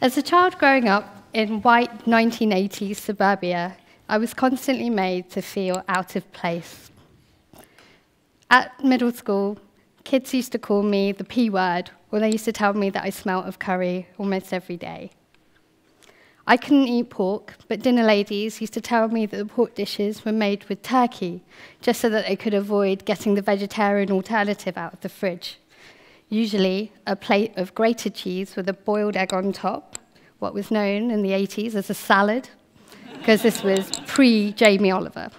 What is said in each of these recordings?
As a child growing up in white 1980s suburbia, I was constantly made to feel out of place. At middle school, kids used to call me the P word, or they used to tell me that I smelt of curry almost every day. I couldn't eat pork, but dinner ladies used to tell me that the pork dishes were made with turkey, just so that they could avoid getting the vegetarian alternative out of the fridge. Usually a plate of grated cheese with a boiled egg on top, what was known in the 80s as a salad, because this was pre-Jamie Oliver.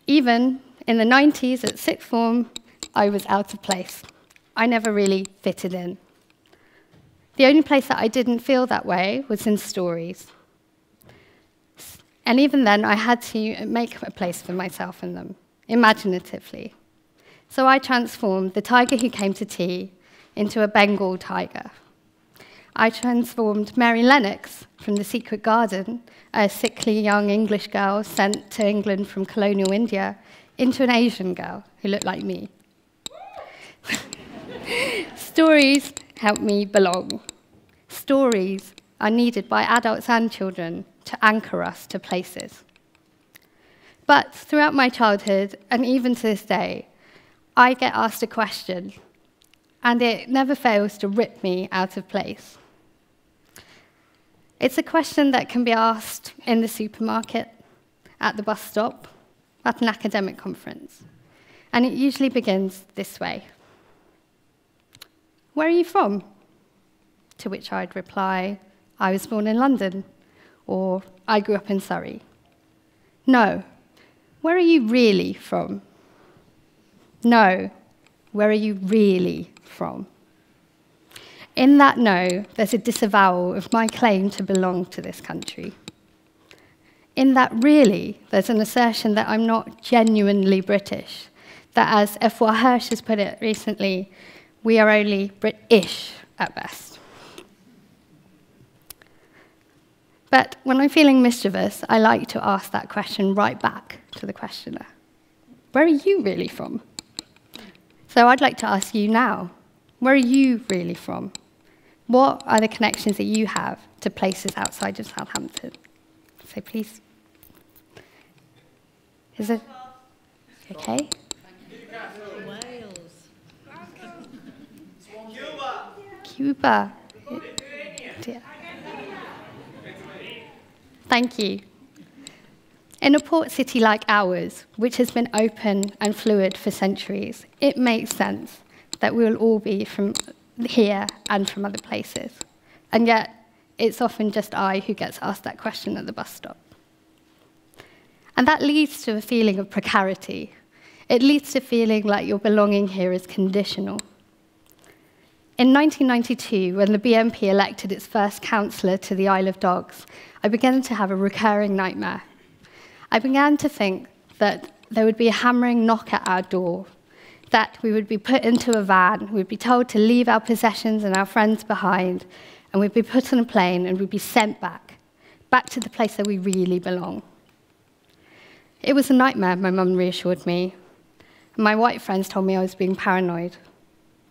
Even in the 90s at sixth form, I was out of place. I never really fitted in. The only place that I didn't feel that way was in stories. And even then, I had to make a place for myself in them, imaginatively. So I transformed the tiger who came to tea into a Bengal tiger. I transformed Mary Lennox from The Secret Garden, a sickly young English girl sent to England from colonial India, into an Asian girl who looked like me. Stories help me belong. Stories are needed by adults and children to anchor us to places. But throughout my childhood, and even to this day, I get asked a question, and it never fails to rip me out of place. It's a question that can be asked in the supermarket, at the bus stop, at an academic conference, and it usually begins this way. Where are you from? To which I'd reply, I was born in London, or I grew up in Surrey. No, where are you really from? No, where are you really from? In that no, there's a disavowal of my claim to belong to this country. In that really, there's an assertion that I'm not genuinely British, that as F.W. Hirsch has put it recently, we are only British at best. But when I'm feeling mischievous, I like to ask that question right back to the questioner. Where are you really from? So I'd like to ask you now, where are you really from? What are the connections that you have to places outside of Southampton? So please. Is it okay? Wales. Cuba. Yeah. Thank you. In a port city like ours, which has been open and fluid for centuries, it makes sense that we will all be from here and from other places. And yet, it's often just I who gets asked that question at the bus stop. And that leads to a feeling of precarity. It leads to feeling like your belonging here is conditional. In 1992, when the BNP elected its first councillor to the Isle of Dogs, I began to have a recurring nightmare. I began to think that there would be a hammering knock at our door, that we would be put into a van, we'd be told to leave our possessions and our friends behind, and we'd be put on a plane and we'd be sent back to the place that we really belong. It was a nightmare, my mum reassured me. And my white friends told me I was being paranoid.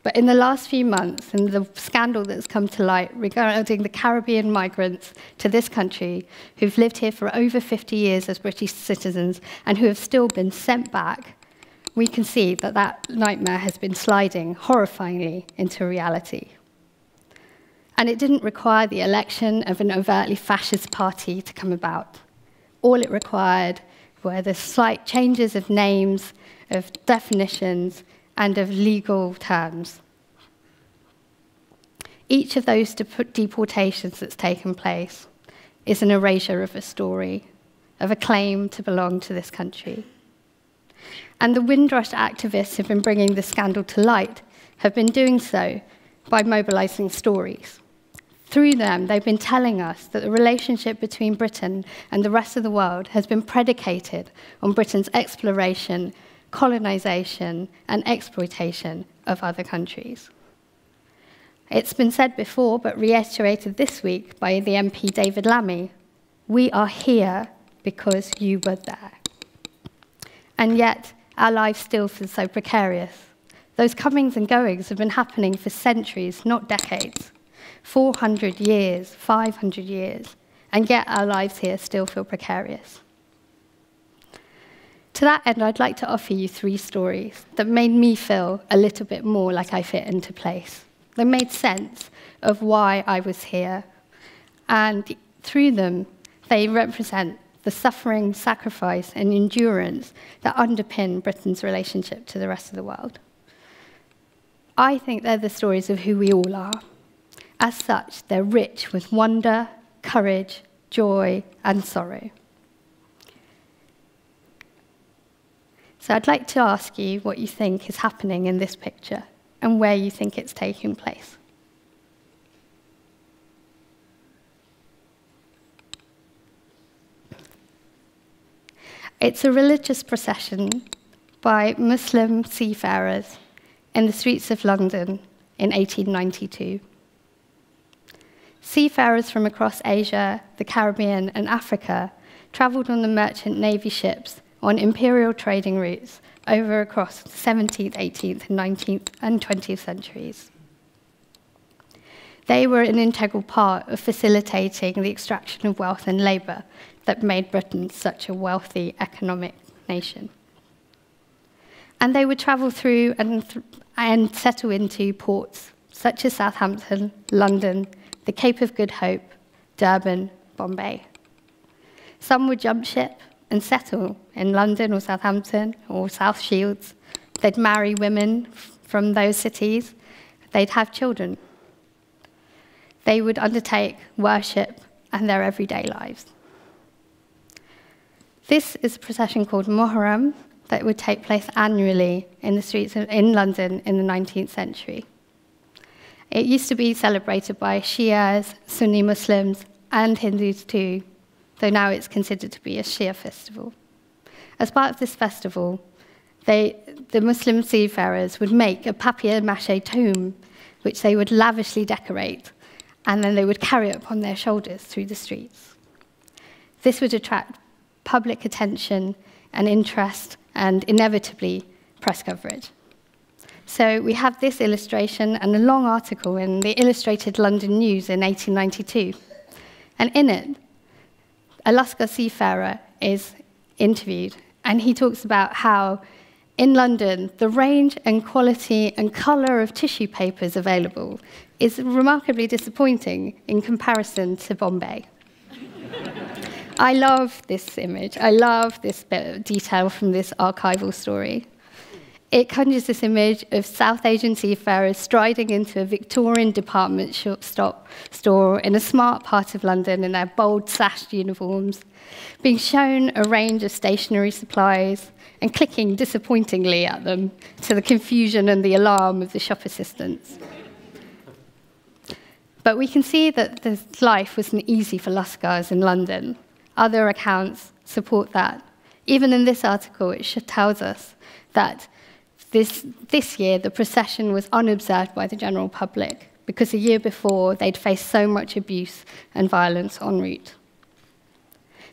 But in the last few months, and the scandal that's come to light regarding the Caribbean migrants to this country who've lived here for over 50 years as British citizens and who have still been sent back, we can see that that nightmare has been sliding horrifyingly into reality. And it didn't require the election of an overtly fascist party to come about. All it required were the slight changes of names, of definitions, and of legal terms. Each of those deportations that's taken place is an erasure of a story, of a claim to belong to this country. And the Windrush activists who've been bringing the scandal to light have been doing so by mobilizing stories. Through them, they've been telling us that the relationship between Britain and the rest of the world has been predicated on Britain's exploration, colonization, and exploitation of other countries. It's been said before, but reiterated this week by the MP David Lammy, we are here because you were there. And yet, our lives still feel so precarious. Those comings and goings have been happening for centuries, not decades. 400 years, 500 years, and yet our lives here still feel precarious. To that end, I'd like to offer you 3 stories that made me feel a little bit more like I fit into place. They made sense of why I was here, and through them, they represent the suffering, sacrifice, and endurance that underpin Britain's relationship to the rest of the world. I think they're the stories of who we all are. As such, they're rich with wonder, courage, joy, and sorrow. So I'd like to ask you what you think is happening in this picture and where you think it's taking place. It's a religious procession by Muslim seafarers in the streets of London in 1892. Seafarers from across Asia, the Caribbean, and Africa travelled on the merchant navy ships on imperial trading routes over across the 17th, 18th, 19th, and 20th centuries. They were an integral part of facilitating the extraction of wealth and labour that made Britain such a wealthy economic nation. And they would travel through and settle into ports such as Southampton, London, the Cape of Good Hope, Durban, Bombay. Some would jump ship and settle in London or Southampton or South Shields. They'd marry women from those cities. They'd have children. They would undertake worship and their everyday lives. This is a procession called Muharram that would take place annually in the streets in London in the 19th century. It used to be celebrated by Shias, Sunni Muslims, and Hindus too, though now it's considered to be a Shia festival. As part of this festival, the Muslim seafarers would make a papier-mâché tomb, which they would lavishly decorate, and then they would carry it upon their shoulders through the streets. This would attract public attention and interest, and inevitably press coverage. So we have this illustration and a long article in the Illustrated London News in 1892. And in it, a Lascar seafarer is interviewed, and he talks about how in London, the range and quality and colour of tissue papers available is remarkably disappointing in comparison to Bombay. I love this image. I love this bit of detail from this archival story. It conjures this image of South Asian seafarers striding into a Victorian department store in a smart part of London in their bold sashed uniforms, being shown a range of stationery supplies and clicking disappointingly at them to the confusion and the alarm of the shop assistants. But we can see that this life wasn't easy for Lascars in London. Other accounts support that. Even in this article, it tells us that this year, the procession was unobserved by the general public because the year before, they'd faced so much abuse and violence en route.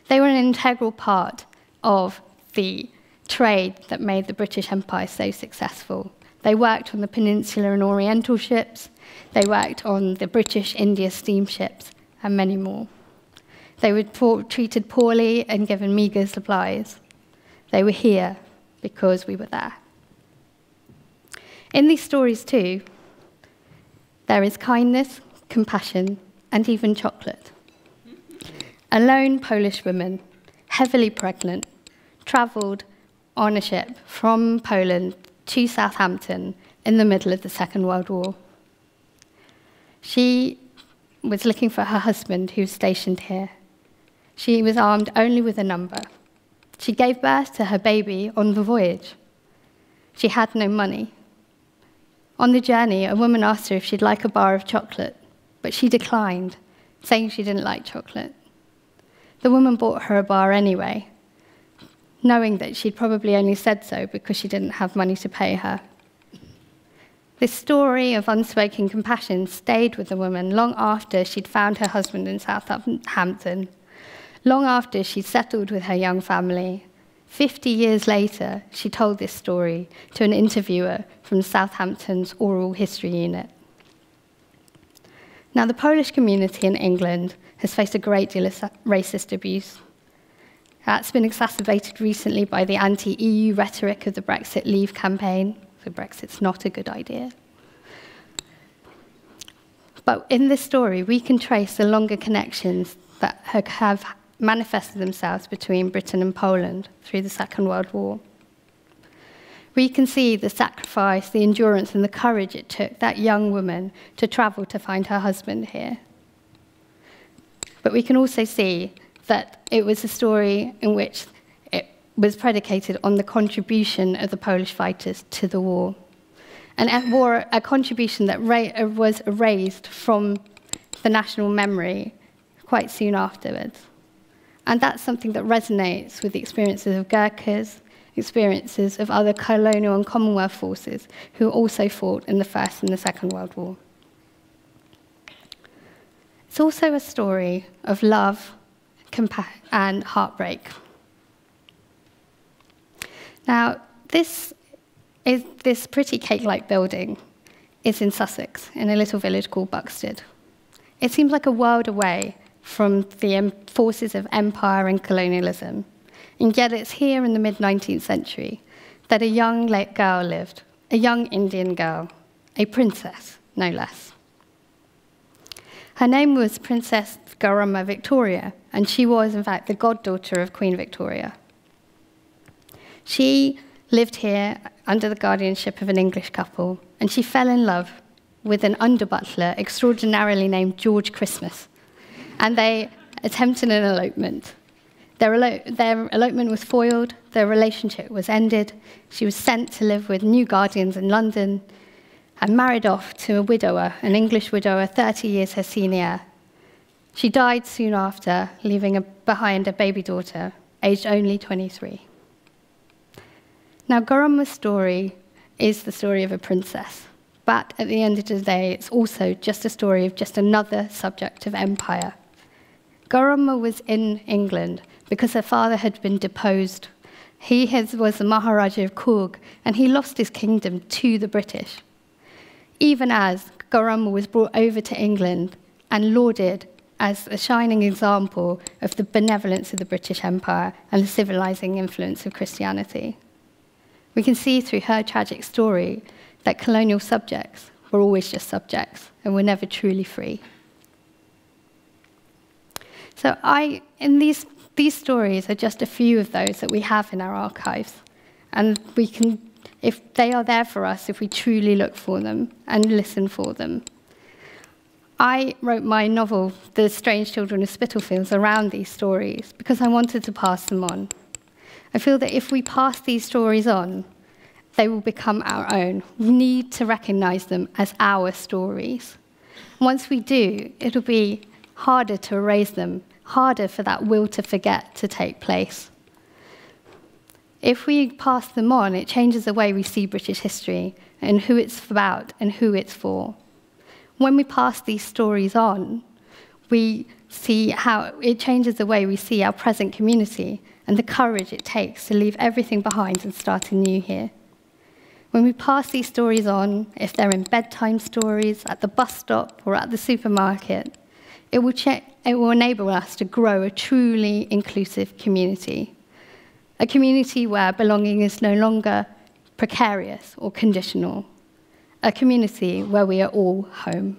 They were an integral part of the trade that made the British Empire so successful. They worked on the Peninsular and Oriental ships, they worked on the British India steamships, and many more. They were treated poorly and given meagre supplies. They were here because we were there. In these stories, too, there is kindness, compassion, and even chocolate. A lone Polish woman, heavily pregnant, travelled on a ship from Poland to Southampton in the middle of the Second World War. She was looking for her husband, who was stationed here. She was armed only with a number. She gave birth to her baby on the voyage. She had no money. On the journey, a woman asked her if she'd like a bar of chocolate, but she declined, saying she didn't like chocolate. The woman bought her a bar anyway, knowing that she'd probably only said so because she didn't have money to pay her. This story of unspoken compassion stayed with the woman long after she'd found her husband in Southampton, long after she'd settled with her young family. 50 years later, she told this story to an interviewer from Southampton's Oral History Unit. Now, the Polish community in England has faced a great deal of racist abuse. That's been exacerbated recently by the anti-EU rhetoric of the Brexit Leave campaign. So Brexit's not a good idea. But in this story, we can trace the longer connections that have manifested themselves between Britain and Poland through the Second World War. We can see the sacrifice, the endurance, and the courage it took that young woman to travel to find her husband here. But we can also see that it was a story in which it was predicated on the contribution of the Polish fighters to the war. And a contribution that was erased from the national memory quite soon afterwards. And that's something that resonates with the experiences of Gurkhas, experiences of other colonial and Commonwealth forces who also fought in the First and the Second World War. It's also a story of love and heartbreak. Now, this pretty cake-like building is in Sussex, in a little village called Buxted. It seems like a world away from the forces of empire and colonialism, and yet it's here in the mid-19th century that a young girl lived, a young Indian girl, a princess, no less. Her name was Princess Gaurama Victoria, and she was, in fact, the goddaughter of Queen Victoria. She lived here under the guardianship of an English couple, and she fell in love with an under-butler extraordinarily named George Christmas, and they attempted an elopement. Their elopement was foiled, their relationship was ended, she was sent to live with new guardians in London, and married off to a widower, an English widower, 30 years her senior. She died soon after, leaving behind a baby daughter, aged only 23. Now, Gaurama's story is the story of a princess, but at the end of the day, it's also just a story of just another subject of empire. Gaurama was in England because her father had been deposed. He was the Maharaja of Coorg, and he lost his kingdom to the British. Even as Gaurama was brought over to England and lauded as a shining example of the benevolence of the British Empire and the civilizing influence of Christianity. We can see through her tragic story that colonial subjects were always just subjects and were never truly free. So these stories are just a few of those that we have in our archives. And we can, if they are there for us, if we truly look for them and listen for them. I wrote my novel, The Strange Children of Spitalfields, around these stories because I wanted to pass them on. I feel that if we pass these stories on, they will become our own. We need to recognize them as our stories. Once we do, it'll be harder to erase them, harder for that will to forget to take place. If we pass them on, it changes the way we see British history and who it's about and who it's for. When we pass these stories on, we see how it changes the way we see our present community and the courage it takes to leave everything behind and start anew here. When we pass these stories on, if they're in bedtime stories, at the bus stop, or at the supermarket, it will enable us to grow a truly inclusive community. A community where belonging is no longer precarious or conditional. A community where we are all home.